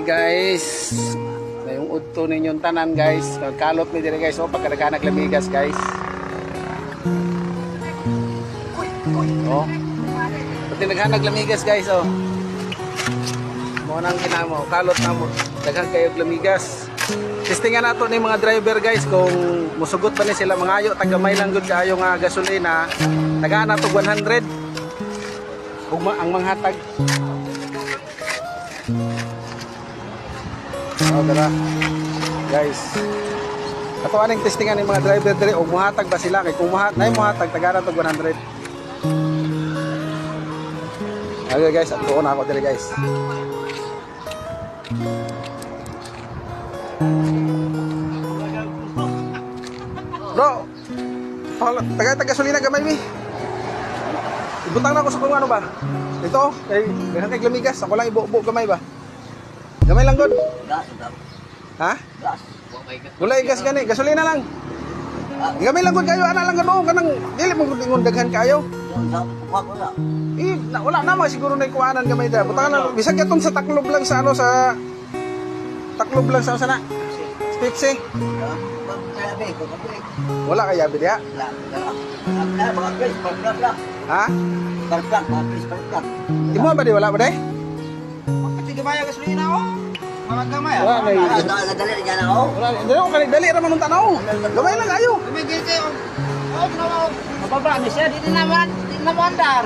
guys, na yung udto ninyong tanan guys. Kalot mi dire guys, oh pagkadaghanag lamigas guys. Oh. Pati naghanag lamigas guys, oh. Mo nang kinamo, kalot na mo. Daghang kayo lamigas. Testingan nato ni mga driver guys kung musugot ba ni sila mangayo tagamay lang gud kaayo nga gasolina. Tagaan nato 100. Ug ang manghatag. Oh, dara. Guys. Ato aning testingan ni mga driver dire og muhatag ba sila kay kung muhatag tagaan nato 100. Okay guys, ato na ako dire guys. Bro, taga-gasolina gamay mi. Ibutang na ako sa kung ano ba. Ito, kay lamigas. Ako lang ibuo gamay ba. Gamay lang god. Ha? Wala gas gani, gasolina lang. Gamay lang god kayo, ana lang gano kanang dili mo ingon daghan kayo. Wala na siguro na ikuanan gamay da. Butang na bisag katong sa taklob lang sa ano sa taklob lang sa sana. Pepsi. Wala kaya bidya? Ha? Di mo ba di wala ba day? Pati gamay ang gasolina ko. Mga gamay. Wala na. Dali na ako. Wala, hindi ko dali ra man unta na. Gamay lang ayo. Gamay kayo. Mababa ni siya di naman andar.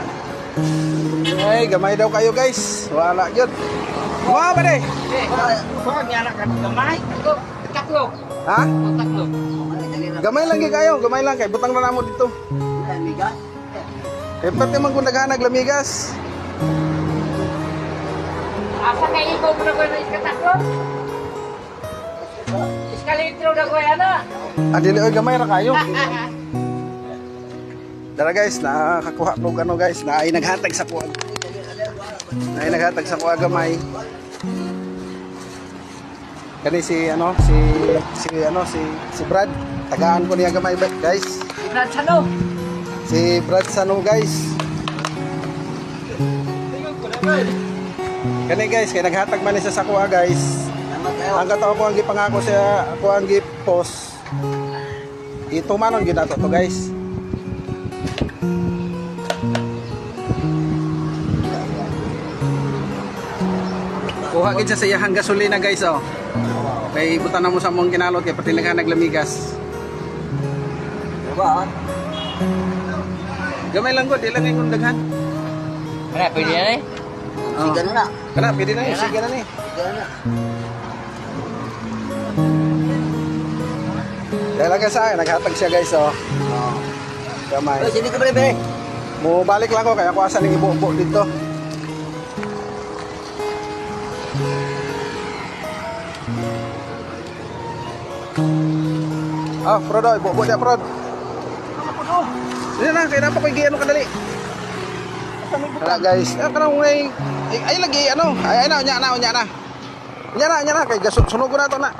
Ay, gamay daw kayo guys. Wala gyud. Mo ba day? Wag niya na gamay. Taklo. Ha? Taklo. Gamay lang gyud kayo, gamay lang kay butang na namo dito. Lamigas. Pati man kung daghanag lamigas. Asa kay ikaw na ko na iskataklo? Iskalitro na ko yana. Dili oy gamay ra kayo. Dara guys, nakakuha ko ano guys, na ay naghatag sa kuha. Na ay naghatag sa kuha gamay. Kani si Brad. Tagaan ko niya gamay guys. Brad Sano. Si Brad Sano guys. Kani guys, kay naghatag man siya sa kuha guys. Ang kataw ko ang gipangako siya, ako ang gipost. Ito manon gyud ato to guys. Kuha gid sa iyang gasolina guys oh. Kay butan na mo sa mong kinalot kay pati naghanag lamigas. Diba? Gamay lang gud, ilang ingon daghan. Kana pwede na eh. Siga na. Kana pwede na, sige na ni. Siga na. Kaya lang sa akin, naghatag siya guys oh. Gamay. Sini ka bere. Mo balik lang ko kaya ako asa ning ibubo dito. Ah, Prod, ibubo dia Prod. Dili na, kaya na pa koy giano kadali. Kaya guys, kanang ay lagi ano, ay na nya na. Nya na kay sunog na to na.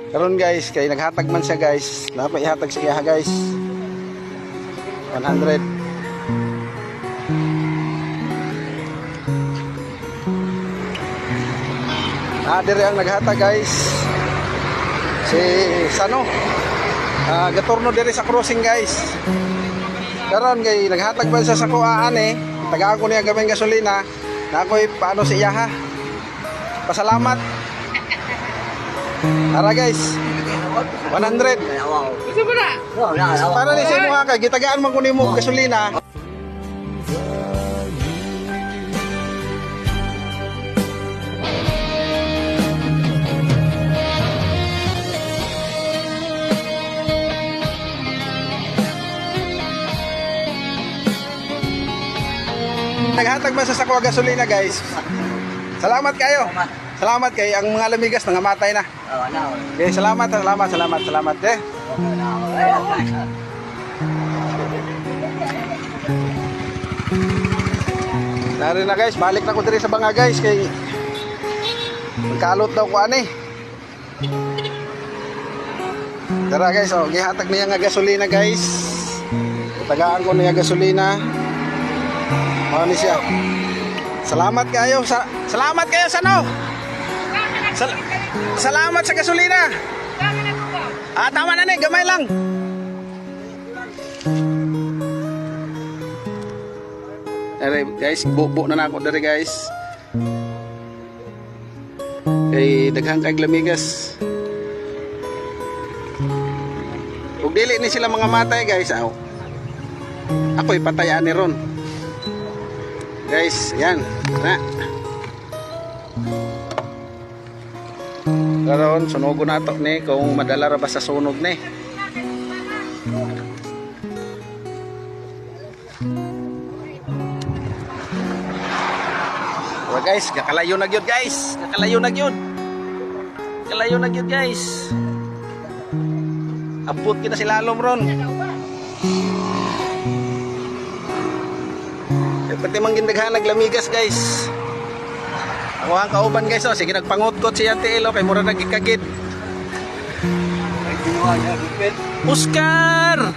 Karon guys, kay naghatag man siya guys. Napa ihatag sa iya guys. 100. Dire ang naghatag guys. Si Sano. Gaturno dire sa crossing guys. Karon kay naghatag man siya sa kuhaan eh. Tagaan ko niya gamay gasolina. Na ako'y paano si iya ha. Pasalamat. Tara guys. 100. Gusto mo na? Para ni sa mga kay gitagaan man kunin mo gasolina. Naghatag man sa sakwa gasolina guys. Salamat kayo. Salamat kay ang mga lamigas nangamatay na. Okay, salamat. Eh. Dari na guys, balik na ko diri sa banga guys kay magkalot daw ko ani. Tara guys, oh, gihatag niya nga gasolina guys. Tagaan ko niya gasolina. Mao ni siya. Salamat kayo salamat kayo sa no. Salamat sa gasolina. Tama na ni, gamay lang. Dere guys, bubo na ako dere guys. Kay daghang kay lamigas. Ug dili ni sila mga matay guys, aw. Ako ipatayaan ni ron. Guys, yan. Na. Karon sunugo na to ni kung madala ra ba sa sunog ni. So guys, kakalayo na gyud guys. Kakalayo na gyud. Kalayo na gyud guys. Abot kita si lalom ron. Pati mang gindaghan naglamigas guys. Ako ang kauban guys, oh. Sige nagpangot-kot si Ate Elo kay mura nagikagid. Oscar!